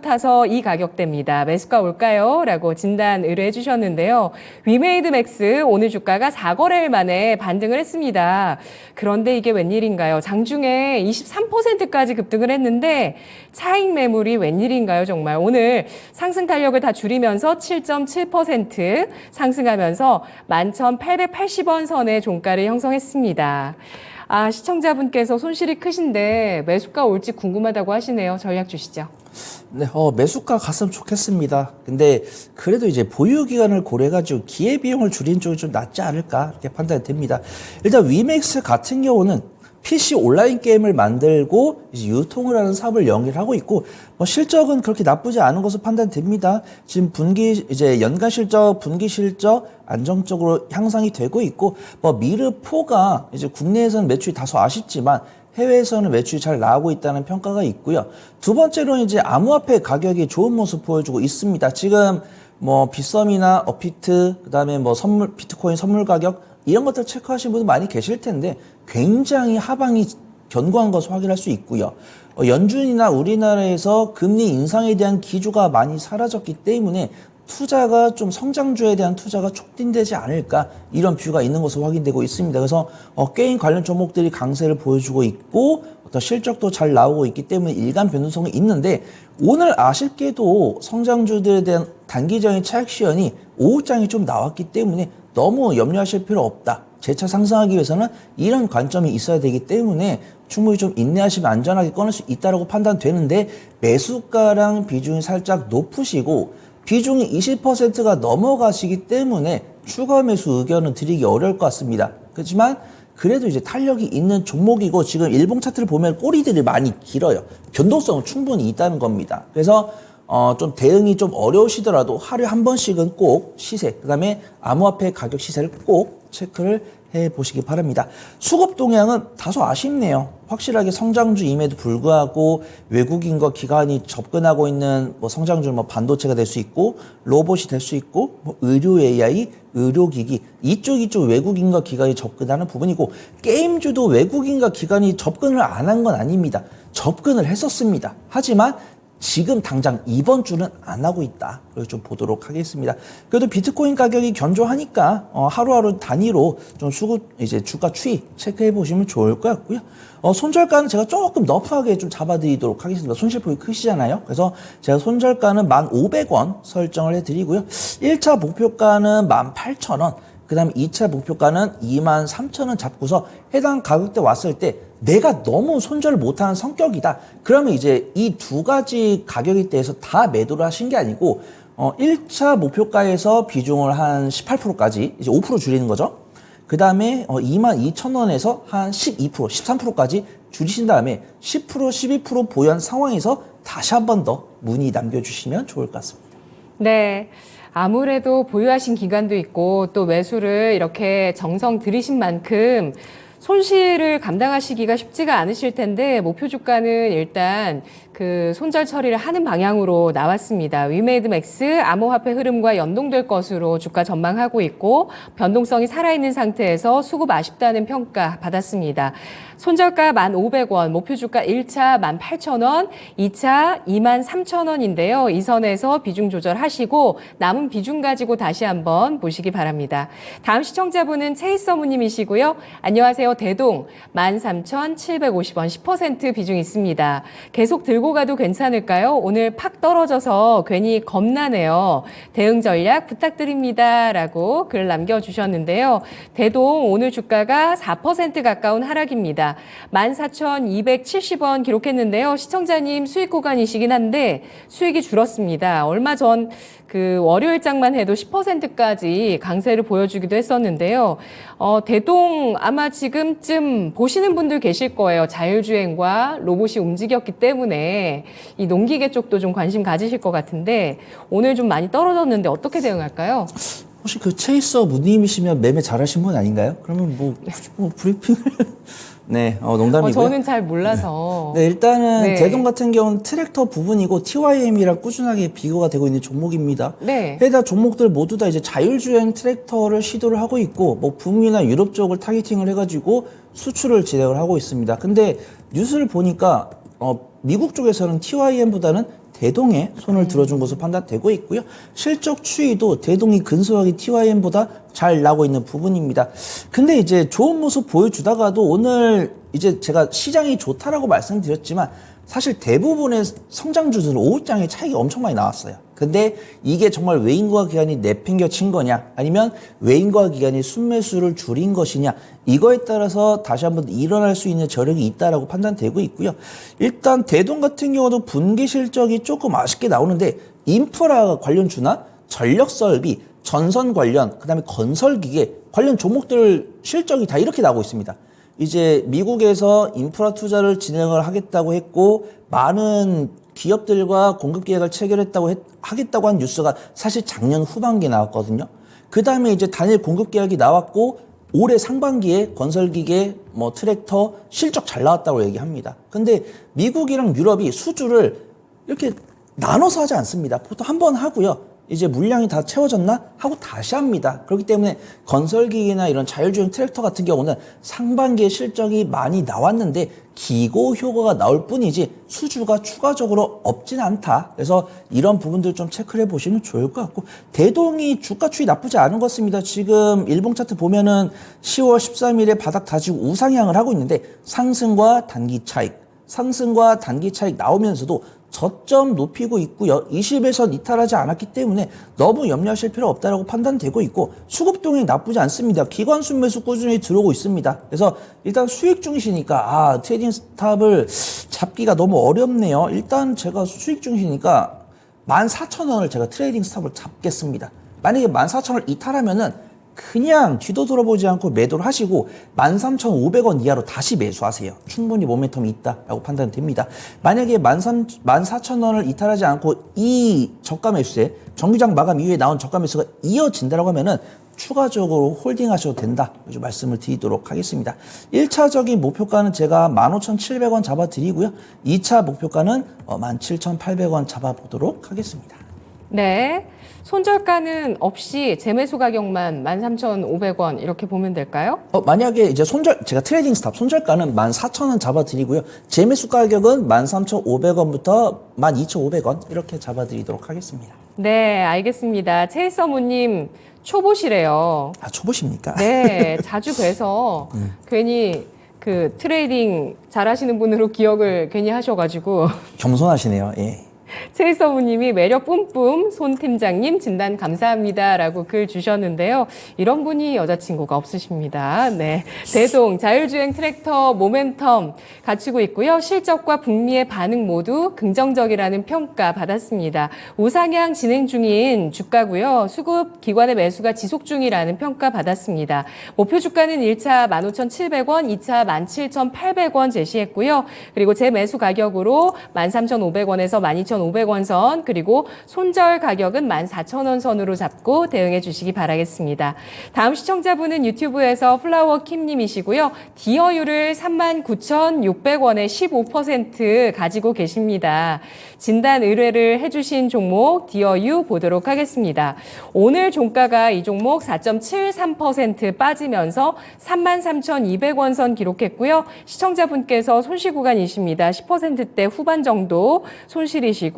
[SPEAKER 1] 타서 이 가격대입니다. 매수가 올까요? 라고 진단 의뢰해 주셨는데요. 위메이드맥스 오늘 주가가 4거래일 만에 반등을 했습니다. 그런데 이게 웬일인가요? 장중에 23%까지 급등을 했는데 차익 매물이 웬일인가요? 정말 오늘 상승 탄력을 다 줄이면서 7.7% 상승하면서 11,880원 선의 종가를 형성했습니다. 시청자분께서 손실이 크신데 매수가 올지 궁금하다고 하시네요. 전략 주시죠.
[SPEAKER 3] 네, 매수가 갔으면 좋겠습니다. 근데 그래도 이제 보유 기간을 고려해가지고 기회 비용을 줄이는 쪽이 좀 낫지 않을까 이렇게 판단이 됩니다. 일단 위맥스 같은 경우는 PC 온라인 게임을 만들고 이제 유통을 하는 사업을 영위하고 있고 실적은 그렇게 나쁘지 않은 것으로 판단됩니다. 지금 이제 연간 실적, 분기 실적 안정적으로 향상이 되고 있고 미르4가 이제 국내에서는 매출이 다소 아쉽지만 해외에서는 매출이 잘 나오고 있다는 평가가 있고요. 두 번째로는 이제 암호화폐 가격이 좋은 모습 보여주고 있습니다. 지금 빗썸이나 업비트, 그다음에 비트코인 선물 가격 이런 것들 체크하시는 분들 많이 계실 텐데 굉장히 하방이 견고한 것을 확인할 수 있고요. 연준이나 우리나라에서 금리 인상에 대한 기조가 많이 사라졌기 때문에 투자가 좀 성장주에 대한 투자가 촉진되지 않을까 이런 뷰가 있는 것으로 확인되고 있습니다. 그래서 게임 관련 종목들이 강세를 보여주고 있고 어떤 실적도 잘 나오고 있기 때문에 일간 변동성이 있는데 오늘 아쉽게도 성장주들에 대한 단기적인 차익 시연이 오후장이 좀 나왔기 때문에 너무 염려하실 필요 없다. 재차 상승하기 위해서는 이런 관점이 있어야 되기 때문에 충분히 좀 인내하시면 안전하게 꺼낼 수 있다고 판단되는데 매수가랑 비중이 살짝 높으시고 비중이 20%가 넘어가시기 때문에 추가 매수 의견은 드리기 어려울 것 같습니다. 그렇지만 그래도 이제 탄력이 있는 종목이고 지금 일봉 차트를 보면 꼬리들이 많이 길어요. 변동성은 충분히 있다는 겁니다. 그래서 좀 대응이 좀 어려우시더라도 하루에 한 번씩은 꼭 시세, 그다음에 암호화폐 가격 시세를 꼭 체크를 해보시기 바랍니다. 수급 동향은 다소 아쉽네요. 확실하게 성장주임에도 불구하고 외국인과 기관이 접근하고 있는 뭐 성장주, 뭐 반도체가 될 수 있고 로봇이 될 수 있고 뭐 의료 AI, 의료기기 이쪽 외국인과 기관이 접근하는 부분이고 게임주도 외국인과 기관이 접근을 안 한 건 아닙니다. 접근을 했었습니다. 하지만 지금 당장 이번 주는 안 하고 있다. 그걸 좀 보도록 하겠습니다. 그래도 비트코인 가격이 견조하니까 하루하루 단위로 좀 이제 주가 추이 체크해 보시면 좋을 것 같고요. 손절가는 제가 조금 너프하게 좀 잡아드리도록 하겠습니다. 손실폭이 크시잖아요. 그래서 제가 손절가는 1,500원 설정을 해드리고요. 1차 목표가는 18,000원. 그 다음에 2차 목표가는 23,000원 잡고서 해당 가격대 왔을 때 내가 너무 손절을 못하는 성격이다. 그러면 이제 이 두 가지 가격에 대해서 다 매도를 하신 게 아니고 1차 목표가에서 비중을 한 18%까지 이제 5% 줄이는 거죠. 그 다음에 22,000원에서 한 12%, 13%까지 줄이신 다음에 10%, 12% 보유한 상황에서 다시 한 번 더 문의 남겨주시면 좋을 것 같습니다.
[SPEAKER 1] 네. 아무래도 보유하신 기간도 있고 또 매수를 이렇게 정성 들이신 만큼 손실을 감당하시기가 쉽지가 않으실 텐데 목표 주가는 일단 그 손절 처리를 하는 방향으로 나왔습니다. 위메이드 맥스 암호화폐 흐름과 연동될 것으로 주가 전망하고 있고 변동성이 살아있는 상태에서 수급 아쉽다는 평가 받았습니다. 손절가 1,500원, 목표 주가 1차 18,000원, 2차 23,000원인데요. 이 선에서 비중 조절하시고 남은 비중 가지고 다시 한번 보시기 바랍니다. 다음 시청자분은 체이서무님이시고요. 안녕하세요. 대동 13,750원 10% 비중 있습니다. 계속 들고 가도 괜찮을까요? 오늘 팍 떨어져서 괜히 겁나네요. 대응 전략 부탁드립니다. 라고 글 남겨주셨는데요. 대동 오늘 주가가 4% 가까운 하락입니다. 14,270원 기록했는데요. 시청자님 수익 구간이시긴 한데 수익이 줄었습니다. 얼마 전 그 월요일장만 해도 10%까지 강세를 보여주기도 했었는데요. 대동 아마 지금쯤 보시는 분들 계실 거예요. 자율주행과 로봇이 움직였기 때문에 이 농기계 쪽도 좀 관심 가지실 것 같은데 오늘 좀 많이 떨어졌는데 어떻게 대응할까요?
[SPEAKER 3] 혹시 그 체이서 무님이시면 매매 잘하신 분 아닌가요? 그러면 뭐 브리핑을 네, 농담이고요.
[SPEAKER 1] 저는 잘 몰라서.
[SPEAKER 3] 네, 일단은
[SPEAKER 1] 네.
[SPEAKER 3] 대동 같은 경우는 트랙터 부분이고 TYM이랑 꾸준하게 비교가 되고 있는 종목입니다.
[SPEAKER 1] 네.
[SPEAKER 3] 해당 종목들 모두 다 이제 자율주행 트랙터를 시도를 하고 있고, 뭐 북미나 유럽 쪽을 타겟팅을 해가지고 수출을 진행을 하고 있습니다. 근데 뉴스를 보니까 미국 쪽에서는 TYM보다는 대동에 손을 들어준 것으로 판단되고 있고요. 실적 추이도 대동이 근소하게 TYM보다 잘 나고 있는 부분입니다. 근데 이제 좋은 모습 보여주다가도 오늘 이제 제가 시장이 좋다라고 말씀드렸지만 사실 대부분의 성장주들은 오후장에 차익이 엄청 많이 나왔어요. 근데 이게 정말 외인과 기관이 내팽겨친 거냐 아니면 외인과 기관이 순매수를 줄인 것이냐 이거에 따라서 다시 한번 일어날 수 있는 저력이 있다라고 판단되고 있고요. 일단 대동 같은 경우도 분기 실적이 조금 아쉽게 나오는데 인프라 관련주나 전력설비, 전선 관련, 그다음에 건설기계 관련 종목들 실적이 다 이렇게 나오고 있습니다. 이제 미국에서 인프라 투자를 진행을 하겠다고 했고 많은 기업들과 공급 계약을 하겠다고 한 뉴스가 사실 작년 후반기에 나왔거든요. 그 다음에 이제 단일 공급 계약이 나왔고 올해 상반기에 건설기계, 뭐 트랙터 실적 잘 나왔다고 얘기합니다. 근데 미국이랑 유럽이 수주를 이렇게 나눠서 하지 않습니다. 보통 한 번 하고요. 이제 물량이 다 채워졌나 하고 다시 합니다. 그렇기 때문에 건설기계나 이런 자율주행 트랙터 같은 경우는 상반기에 실적이 많이 나왔는데 기고 효과가 나올 뿐이지 수주가 추가적으로 없진 않다. 그래서 이런 부분들 좀 체크를 해보시면 좋을 것 같고 대동이 주가 추이 나쁘지 않은 것 같습니다. 지금 일봉 차트 보면은 10월 13일에 바닥 다지고 우상향을 하고 있는데 상승과 단기 차익 나오면서도 저점 높이고 있고요. 21선 이탈하지 않았기 때문에 너무 염려하실 필요 없다라고 판단되고 있고 수급 동향이 나쁘지 않습니다. 기관 순매수 꾸준히 들어오고 있습니다. 그래서 일단 수익 중이시니까 트레이딩 스탑을 잡기가 너무 어렵네요. 일단 제가 수익 중이시니까 14,000원을 제가 트레이딩 스탑을 잡겠습니다. 만약에 14,000원을 이탈하면은 그냥 뒤도 돌아보지 않고 매도를 하시고 13,500원 이하로 다시 매수하세요. 충분히 모멘텀이 있다라고 판단됩니다. 만약에 14,000원을 이탈하지 않고 이 저가 매수세, 정규장 마감 이후에 나온 저가 매수가 이어진다라고 하면은 추가적으로 홀딩 하셔도 된다. 좀 말씀을 드리도록 하겠습니다. 1차적인 목표가는 제가 15,700원 잡아드리고요. 2차 목표가는 17,800원 잡아보도록 하겠습니다.
[SPEAKER 1] 네. 손절가는 없이 재매수 가격만 13,500원 이렇게 보면 될까요?
[SPEAKER 3] 만약에 이제 제가 트레이딩 스탑 손절가는 14,000원 잡아드리고요. 재매수 가격은 13,500원부터 12,500원 이렇게 잡아드리도록 하겠습니다.
[SPEAKER 1] 네, 알겠습니다. 최일서무님 초보시래요.
[SPEAKER 3] 아, 초보십니까?
[SPEAKER 1] 네, 자주 뵈서 괜히 그 트레이딩 잘하시는 분으로 기억을 괜히 하셔가지고
[SPEAKER 3] 겸손하시네요. 예.
[SPEAKER 1] 최일서무님이 매력 뿜뿜 손 팀장님 진단 감사합니다라고 글 주셨는데요. 이런 분이 여자친구가 없으십니다. 네, 대동 자율주행 트랙터 모멘텀 갖추고 있고요. 실적과 북미의 반응 모두 긍정적이라는 평가 받았습니다. 우상향 진행 중인 주가고요. 수급 기관의 매수가 지속 중이라는 평가 받았습니다. 목표 주가는 1차 15,700원, 2차 17,800원 제시했고요. 그리고 재매수 가격으로 13,500원에서 12,500원 선, 그리고 손절 가격은 14,000원 선으로 잡고 대응해 주시기 바라겠습니다. 다음 시청자분은 유튜브에서 플라워 킴님이시고요. 디어유를 39,600원에 15% 가지고 계십니다. 진단 의뢰를 해주신 종목 디어유 보도록 하겠습니다. 오늘 종가가 이 종목 4.73% 빠지면서 33,200원 선 기록했고요. 시청자분께서 손실 구간이십니다. 10%대 후반 정도 손실이시고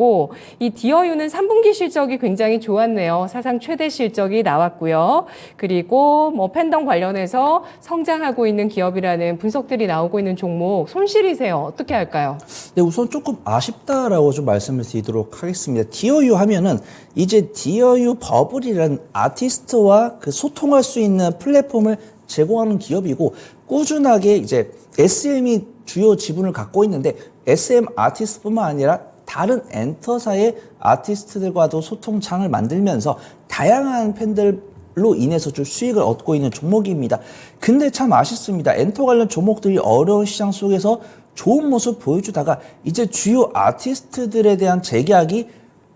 [SPEAKER 1] 이 디어유는 3분기 실적이 굉장히 좋았네요. 사상 최대 실적이 나왔고요. 그리고 뭐 팬덤 관련해서 성장하고 있는 기업이라는 분석들이 나오고 있는 종목 손실이세요. 어떻게 할까요?
[SPEAKER 3] 네, 우선 조금 아쉽다라고 좀 말씀을 드리도록 하겠습니다. 디어유 하면은 이제 디어유 버블이라는 아티스트와 그 소통할 수 있는 플랫폼을 제공하는 기업이고 꾸준하게 이제 SM이 주요 지분을 갖고 있는데 SM 아티스트뿐만 아니라 다른 엔터사의 아티스트들과도 소통창을 만들면서 다양한 팬들로 인해서 좀 수익을 얻고 있는 종목입니다. 근데 참 아쉽습니다. 엔터 관련 종목들이 어려운 시장 속에서 좋은 모습 보여주다가 이제 주요 아티스트들에 대한 재계약이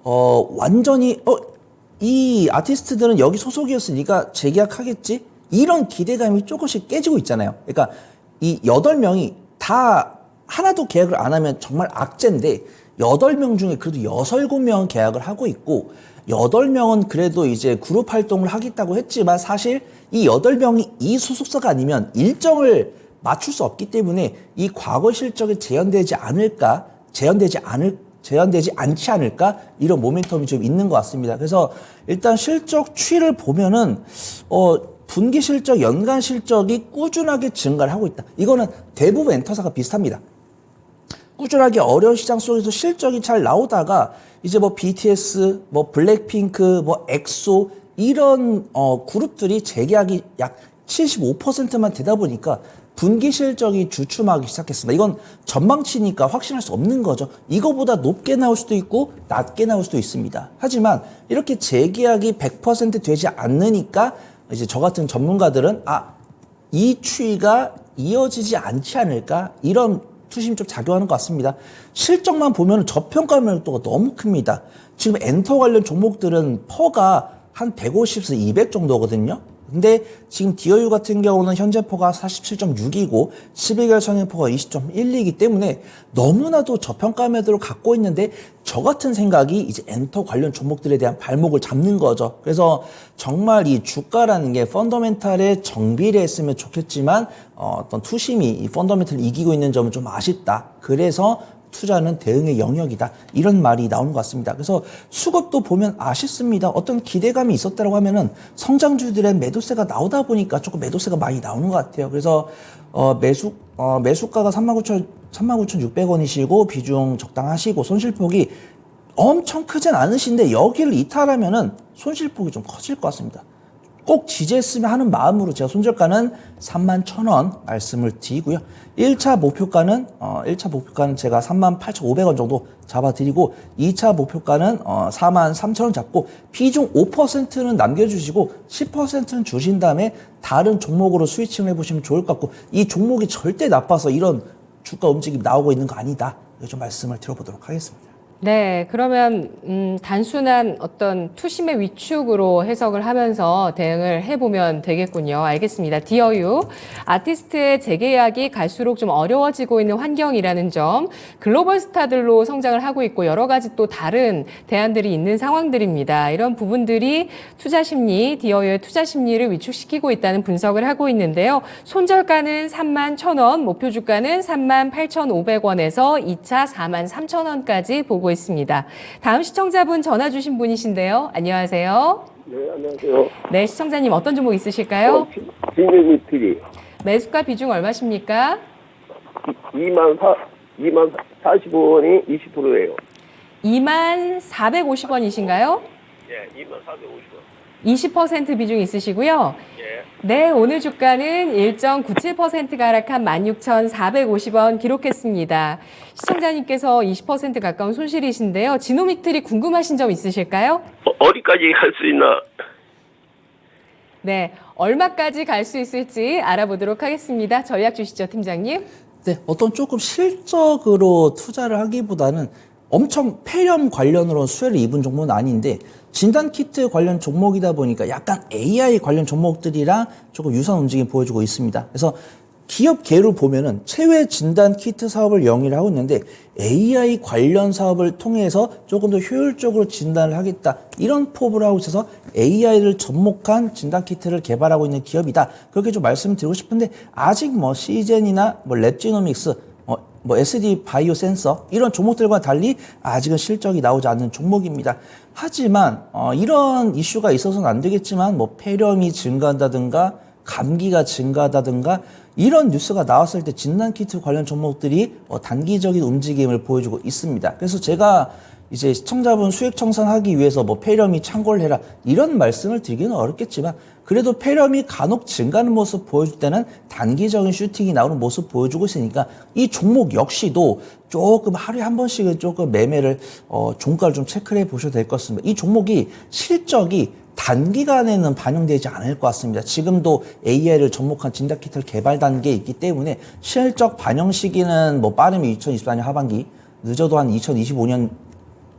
[SPEAKER 3] 완전히 이 아티스트들은 여기 소속이었으니까 재계약하겠지? 이런 기대감이 조금씩 깨지고 있잖아요. 그러니까 이 8명이 다 하나도 계약을 안 하면 정말 악재인데 8명 중에 그래도 6, 7명은 계약을 하고 있고 8명은 그래도 이제 그룹 활동을 하겠다고 했지만 사실 이 8명이 이 소속사가 아니면 일정을 맞출 수 없기 때문에 이 과거 실적이 재현되지 않지 않을까 이런 모멘텀이 좀 있는 것 같습니다. 그래서 일단 실적 추이를 보면은 분기 실적, 연간 실적이 꾸준하게 증가를 하고 있다. 이거는 대부분 엔터사가 비슷합니다. 꾸준하게 어려운 시장 속에서 실적이 잘 나오다가 이제 뭐 BTS, 뭐 블랙핑크, 뭐 엑소 이런 그룹들이 재계약이 약 75%만 되다 보니까 분기 실적이 주춤하기 시작했습니다. 이건 전망치니까 확신할 수 없는 거죠. 이거보다 높게 나올 수도 있고 낮게 나올 수도 있습니다. 하지만 이렇게 재계약이 100% 되지 않으니까 이제 저 같은 전문가들은 이 추이가 이어지지 않지 않을까 이런 투심이 좀 작용하는 것 같습니다. 실적만 보면 저평가 매력도가 너무 큽니다. 지금 엔터 관련 종목들은 퍼가 한 150에서 200 정도거든요. 근데 지금 디어유 같은 경우는 현재 퍼가 47.6이고 12개월 선행퍼가 20.12이기 때문에 너무나도 저평가 매도를 갖고 있는데 저 같은 생각이 이제 엔터 관련 종목들에 대한 발목을 잡는 거죠. 그래서 정말 이 주가라는 게 펀더멘탈에 정비를 했으면 좋겠지만 어떤 투심이 이 펀더멘탈을 이기고 있는 점은 좀 아쉽다. 그래서 투자는 대응의 영역이다. 이런 말이 나오는 것 같습니다. 그래서 수급도 보면 아쉽습니다. 어떤 기대감이 있었다고 하면은 성장주들의 매도세가 나오다 보니까 조금 매도세가 많이 나오는 것 같아요. 그래서 매수가가 39,600원이시고 비중 적당하시고 손실폭이 엄청 크진 않으신데 여기를 이탈하면은 손실폭이 좀 커질 것 같습니다. 꼭 지지했으면 하는 마음으로 제가 손절가는 31,000원 말씀을 드리고요. 1차 목표가는 제가 38,500원 정도 잡아드리고 2차 목표가는 43,000원 잡고 비중 5%는 남겨주시고 10%는 주신 다음에 다른 종목으로 스위칭을 해보시면 좋을 것 같고 이 종목이 절대 나빠서 이런 주가 움직임이 나오고 있는 거 아니다. 좀 말씀을 드려보도록 하겠습니다.
[SPEAKER 1] 네, 그러면 단순한 어떤 투심의 위축으로 해석을 하면서 대응을 해보면 되겠군요. 알겠습니다. 디어유, 아티스트의 재계약이 갈수록 좀 어려워지고 있는 환경이라는 점, 글로벌 스타들로 성장을 하고 있고 여러 가지 또 다른 대안들이 있는 상황들입니다. 이런 부분들이 투자 심리, 디어유의 투자 심리를 위축시키고 있다는 분석을 하고 있는데요. 손절가는 31,000원, 목표 주가는 38,500원에서 2차 43,000원까지 보고 있습니다. 다음 시청자분 전화 주신 분이신데요. 안녕하세요.
[SPEAKER 5] 네, 안녕하세요.
[SPEAKER 1] 네, 시청자님 어떤 종목 있으실까요?
[SPEAKER 5] 진경이 TV.
[SPEAKER 1] 매수가 비중 얼마십니까?
[SPEAKER 5] 2만 45원이 20%예요.
[SPEAKER 1] 24,450원이신가요?
[SPEAKER 5] 예, 2만 450원.
[SPEAKER 1] 20% 비중 있으시고요.
[SPEAKER 5] 예.
[SPEAKER 1] 네, 오늘 주가는 1.97%가 하락한 16,450원 기록했습니다. 시청자님께서 20% 가까운 손실이신데요. 지노믹트리 궁금하신 점 있으실까요?
[SPEAKER 5] 어디까지 갈 수 있나?
[SPEAKER 1] 네, 얼마까지 갈 수 있을지 알아보도록 하겠습니다. 전략 주시죠, 팀장님.
[SPEAKER 3] 네, 어떤 조금 실적으로 투자를 하기보다는 엄청 폐렴 관련으로 수혜를 입은 종목은 아닌데 진단키트 관련 종목이다 보니까 약간 AI 관련 종목들이랑 조금 유사한 움직임 보여주고 있습니다. 그래서 기업 개로 보면은 체외 진단키트 사업을 영위를 하고 있는데 AI 관련 사업을 통해서 조금 더 효율적으로 진단을 하겠다. 이런 포부를 하고 있어서 AI를 접목한 진단키트를 개발하고 있는 기업이다. 그렇게 좀 말씀드리고 싶은데 아직 뭐 시젠이나 뭐 랩지노믹스 뭐 SD 바이오 센서 이런 종목들과 달리 아직은 실적이 나오지 않는 종목입니다. 하지만 이런 이슈가 있어서는 안 되겠지만 뭐 폐렴이 증가한다든가 감기가 증가하다든가 이런 뉴스가 나왔을 때 진단키트 관련 종목들이 단기적인 움직임을 보여주고 있습니다. 그래서 제가 이제 시청자분 수익 청산하기 위해서 뭐 폐렴이 창궐 해라 이런 말씀을 드리기는 어렵겠지만 그래도 폐렴이 간혹 증가하는 모습 보여줄 때는 단기적인 슈팅이 나오는 모습 보여주고 있으니까 이 종목 역시도 조금 하루에 한 번씩은 조금 매매를 종가를 좀 체크를 해 보셔도 될 것 같습니다. 이 종목이 실적이 단기간에는 반영되지 않을 것 같습니다. 지금도 AI를 접목한 진단키트 개발 단계에 있기 때문에 실적 반영 시기는 뭐 빠르면 2024년 하반기, 늦어도 한 2025년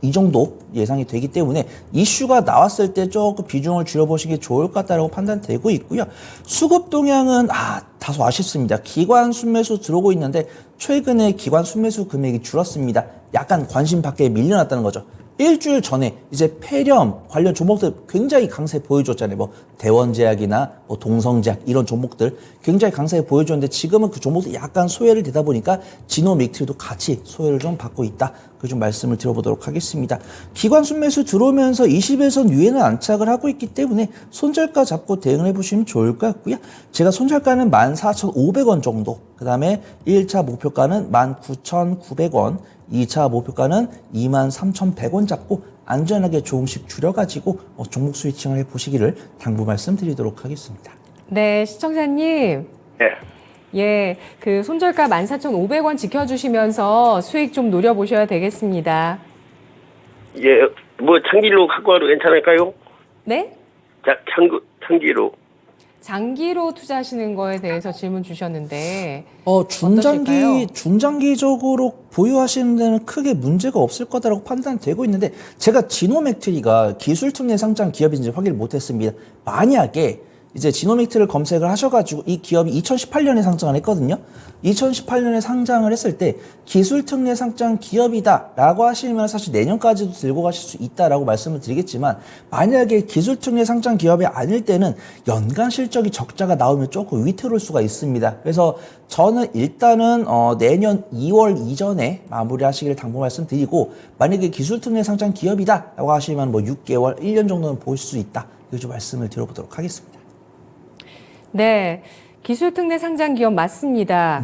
[SPEAKER 3] 이 정도 예상이 되기 때문에 이슈가 나왔을 때 조금 비중을 줄여보시는 게 좋을 것 같다고 판단되고 있고요. 수급 동향은 다소 아쉽습니다. 기관 순매수 들어오고 있는데 최근에 기관 순매수 금액이 줄었습니다. 약간 관심 밖에 밀려났다는 거죠. 일주일 전에 이제 폐렴 관련 종목들 굉장히 강세 보여줬잖아요. 뭐 대원제약이나 뭐 동성제약 이런 종목들 굉장히 강세 보여줬는데 지금은 그 종목들이 약간 소외를 되다 보니까 지노믹트리도 같이 소외를 좀 받고 있다. 그 좀 말씀을 드려보도록 하겠습니다. 기관 순매수 들어오면서 20일선 위에는 안착을 하고 있기 때문에 손절가 잡고 대응을 해보시면 좋을 것 같고요. 제가 손절가는 14,500원 정도, 그 다음에 1차 목표가는 19,900원, 2차 목표가는 23,100원 잡고 안전하게 조금씩 줄여가지고 종목 스위칭을 해보시기를 당부 말씀드리도록 하겠습니다.
[SPEAKER 1] 네, 시청자님.
[SPEAKER 5] 예.
[SPEAKER 1] 예, 그 손절가 14,500원 지켜주시면서 수익 좀 노려보셔야 되겠습니다.
[SPEAKER 5] 예, 뭐 장기로 갖고 와도 괜찮을까요?
[SPEAKER 1] 네?
[SPEAKER 5] 자, 장기로.
[SPEAKER 1] 장기로 투자하시는 거에 대해서 질문 주셨는데 어떠실까요?
[SPEAKER 3] 중장기적으로 보유하시는 데는 크게 문제가 없을 거다라고 판단되고 있는데 제가 지노맥트리가 기술특례 상장 기업인지 확인을 못했습니다. 만약에 이제 지노믹트를 검색을 하셔가지고 이 기업이 2018년에 상장을 했거든요. 2018년에 상장을 했을 때 기술특례 상장 기업이다라고 하시면 사실 내년까지도 들고 가실 수 있다라고 말씀을 드리겠지만 만약에 기술특례 상장 기업이 아닐 때는 연간 실적이 적자가 나오면 조금 위태로울 수가 있습니다. 그래서 저는 일단은 내년 2월 이전에 마무리하시기를 당부 말씀드리고 만약에 기술특례 상장 기업이다라고 하시면 뭐 6개월, 1년 정도는 보실 수 있다. 이거 좀 말씀을 드려보도록 하겠습니다.
[SPEAKER 1] 네, 기술특례 상장 기업 맞습니다.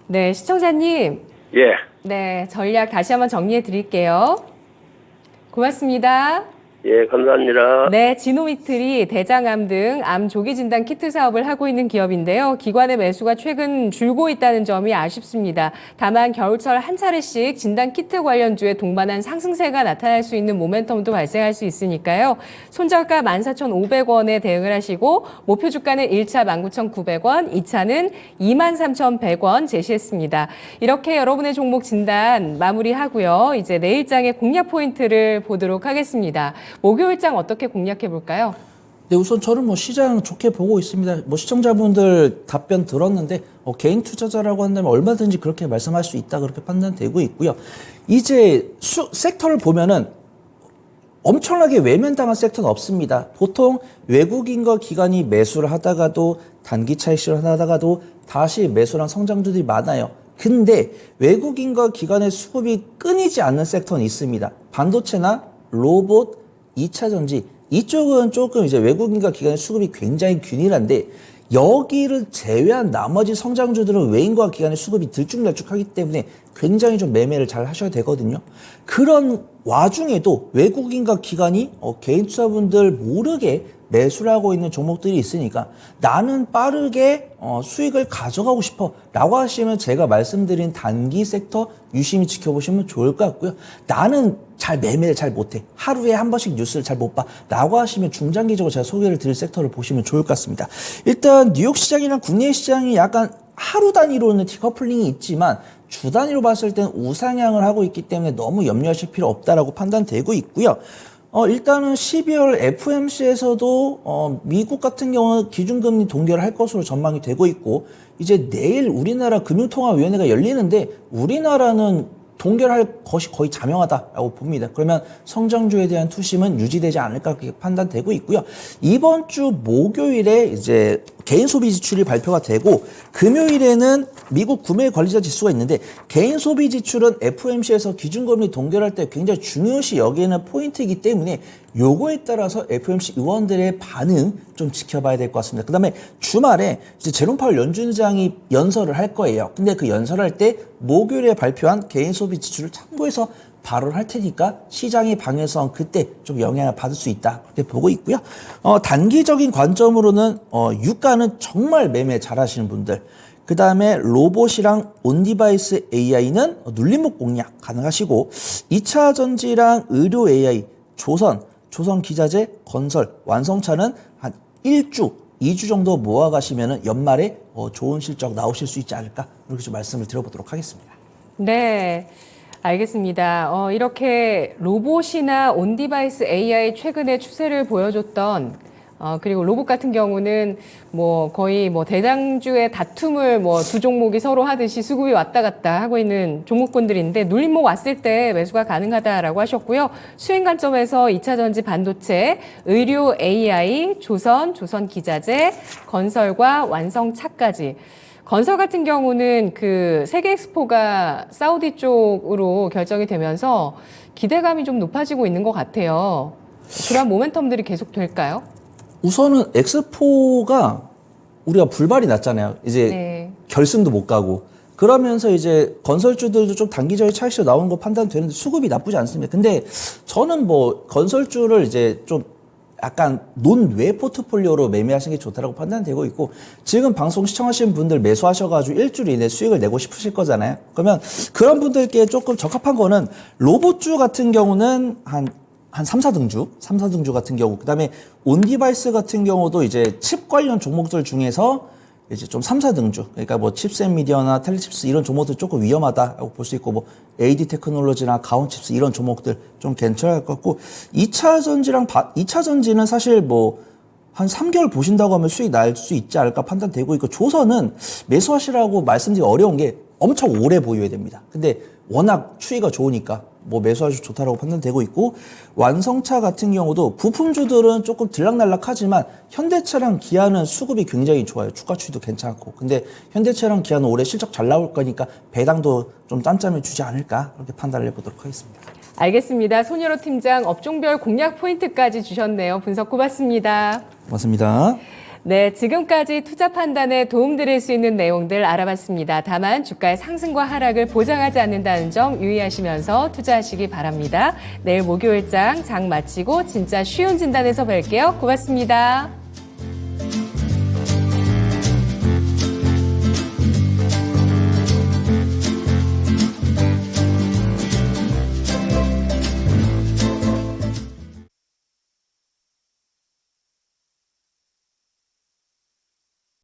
[SPEAKER 1] 네, 시청자님.
[SPEAKER 5] 예.
[SPEAKER 1] 네, 전략 다시 한번 정리해 드릴게요. 고맙습니다.
[SPEAKER 5] 예, 감사합니다.
[SPEAKER 1] 네, 지노미트리, 대장암 등 암 조기 진단 키트 사업을 하고 있는 기업인데요. 기관의 매수가 최근 줄고 있다는 점이 아쉽습니다. 다만 겨울철 한 차례씩 진단 키트 관련주에 동반한 상승세가 나타날 수 있는 모멘텀도 발생할 수 있으니까요. 손절가 14,500원에 대응을 하시고 목표 주가는 1차 19,900원, 2차는 23,100원 제시했습니다. 이렇게 여러분의 종목 진단 마무리하고요. 이제 내일장의 공략 포인트를 보도록 하겠습니다. 목요일장 어떻게 공략해 볼까요?
[SPEAKER 3] 네, 우선 저는 뭐 시장 좋게 보고 있습니다. 뭐 시청자분들 답변 들었는데 개인 투자자라고 한다면 얼마든지 그렇게 말씀할 수 있다 그렇게 판단되고 있고요. 이제 섹터를 보면은 엄청나게 외면당한 섹터는 없습니다. 보통 외국인과 기관이 매수를 하다가도 단기 차익 실현하다가도 다시 매수랑 성장주들이 많아요. 근데 외국인과 기관의 수급이 끊이지 않는 섹터는 있습니다. 반도체나 로봇, 2차 전지 이쪽은 조금 이제 외국인과 기관의 수급이 굉장히 균일한데 여기를 제외한 나머지 성장주들은 외인과 기관의 수급이 들쭉날쭉하기 때문에 굉장히 좀 매매를 잘 하셔야 되거든요. 그런 와중에도 외국인과 기관이 개인 투자분들 모르게 매수를 하고 있는 종목들이 있으니까 나는 빠르게 수익을 가져가고 싶어 라고 하시면 제가 말씀드린 단기 섹터 유심히 지켜보시면 좋을 것 같고요. 나는 잘 매매를 잘 못해. 하루에 한 번씩 뉴스를 잘 못 봐. 라고 하시면 중장기적으로 제가 소개를 드릴 섹터를 보시면 좋을 것 같습니다. 일단 뉴욕 시장이랑 국내 시장이 약간 하루 단위로는 디커플링이 있지만 주 단위로 봤을 때는 우상향을 하고 있기 때문에 너무 염려하실 필요 없다라고 판단되고 있고요. 일단은 12월 FOMC에서도 미국 같은 경우는 기준금리 동결을 할 것으로 전망이 되고 있고 이제 내일 우리나라 금융통화위원회가 열리는데 우리나라는 동결할 것이 거의 자명하다라고 봅니다. 그러면 성장주에 대한 투심은 유지되지 않을까 그렇게 판단되고 있고요. 이번 주 목요일에 이제 개인 소비 지출이 발표가 되고 금요일에는 미국 구매 관리자 지수가 있는데 개인 소비 지출은 FOMC에서 기준금리 동결할 때 굉장히 중요시 여기는 포인트이기 때문에 요거에 따라서 FOMC 의원들의 반응 좀 지켜봐야 될 것 같습니다. 그다음에 주말에 이제 제롬 파월 연준의장이 연설을 할 거예요. 근데 그 연설할 때 목요일에 발표한 개인 소비 지출을 참고해서 발언할 테니까 시장의 방향성 그때 좀 영향을 받을 수 있다 그렇게 보고 있고요. 단기적인 관점으로는 유가는 정말 매매 잘하시는 분들, 그 다음에 로봇이랑 온디바이스 AI는 눌림목 공략 가능하시고 2차 전지랑 의료 AI, 조선 기자재, 건설, 완성차는 한 1주, 2주 정도 모아가시면 연말에 좋은 실적 나오실 수 있지 않을까 이렇게 좀 말씀을 드려보도록 하겠습니다.
[SPEAKER 1] 네. 알겠습니다. 이렇게 로봇이나 온디바이스 AI 최근에 추세를 보여줬던 그리고 로봇 같은 경우는 뭐 거의 뭐 대장주의 다툼을 뭐 두 종목이 서로 하듯이 수급이 왔다 갔다 하고 있는 종목군들인데 눌림목 왔을 때 매수가 가능하다라고 하셨고요. 수행 관점에서 2차 전지 반도체, 의료 AI, 조선 기자재, 건설과 완성차까지 건설 같은 경우는 그 세계 엑스포가 사우디 쪽으로 결정이 되면서 기대감이 좀 높아지고 있는 것 같아요. 그런 모멘텀들이 계속 될까요?
[SPEAKER 3] 우선은 엑스포가 우리가 불발이 났잖아요. 이제
[SPEAKER 1] 네.
[SPEAKER 3] 결승도 못 가고 그러면서 이제 건설주들도 좀 단기적인 차익실로 나오는 거 판단되는데 수급이 나쁘지 않습니다. 근데 저는 뭐 건설주를 이제 좀 약간 논외 포트폴리오로 매매하시는 게 좋다라고 판단되고 있고 지금 방송 시청하시는 분들 매수하셔가지고 일주일 이내 수익을 내고 싶으실 거잖아요. 그러면 그런 분들께 조금 적합한 거는 로봇주 같은 경우는 한 3, 4등주 같은 경우 그다음에 온디바이스 같은 경우도 이제 칩 관련 종목들 중에서 이제 좀 3, 4등주 그러니까 뭐 칩셋 미디어나 텔레칩스 이런 종목들 조금 위험하다고 볼 수 있고 뭐 AD 테크놀로지나 가온칩스 이런 종목들 좀 괜찮을 것 같고 2차 전지는 사실 뭐 한 3개월 보신다고 하면 수익 날 수 있지 않을까 판단되고 있고 조선은 매수하시라고 말씀드리기 어려운 게 엄청 오래 보유해야 됩니다. 근데 워낙 추이가 좋으니까 뭐 매수하셔도 좋다라고 판단되고 있고 완성차 같은 경우도 부품주들은 조금 들락날락하지만 현대차랑 기아는 수급이 굉장히 좋아요. 주가 추이도 괜찮고 근데 현대차랑 기아는 올해 실적 잘 나올 거니까 배당도 좀 짬짬이 주지 않을까 그렇게 판단을 해보도록 하겠습니다.
[SPEAKER 1] 알겠습니다. 손여로 팀장 업종별 공략 포인트까지 주셨네요. 분석 고맙습니다.
[SPEAKER 3] 고맙습니다.
[SPEAKER 1] 네, 지금까지 투자 판단에 도움드릴 수 있는 내용들 알아봤습니다. 다만 주가의 상승과 하락을 보장하지 않는다는 점 유의하시면서 투자하시기 바랍니다. 내일 목요일장 장 마치고 진짜 쉬운 진단에서 뵐게요. 고맙습니다.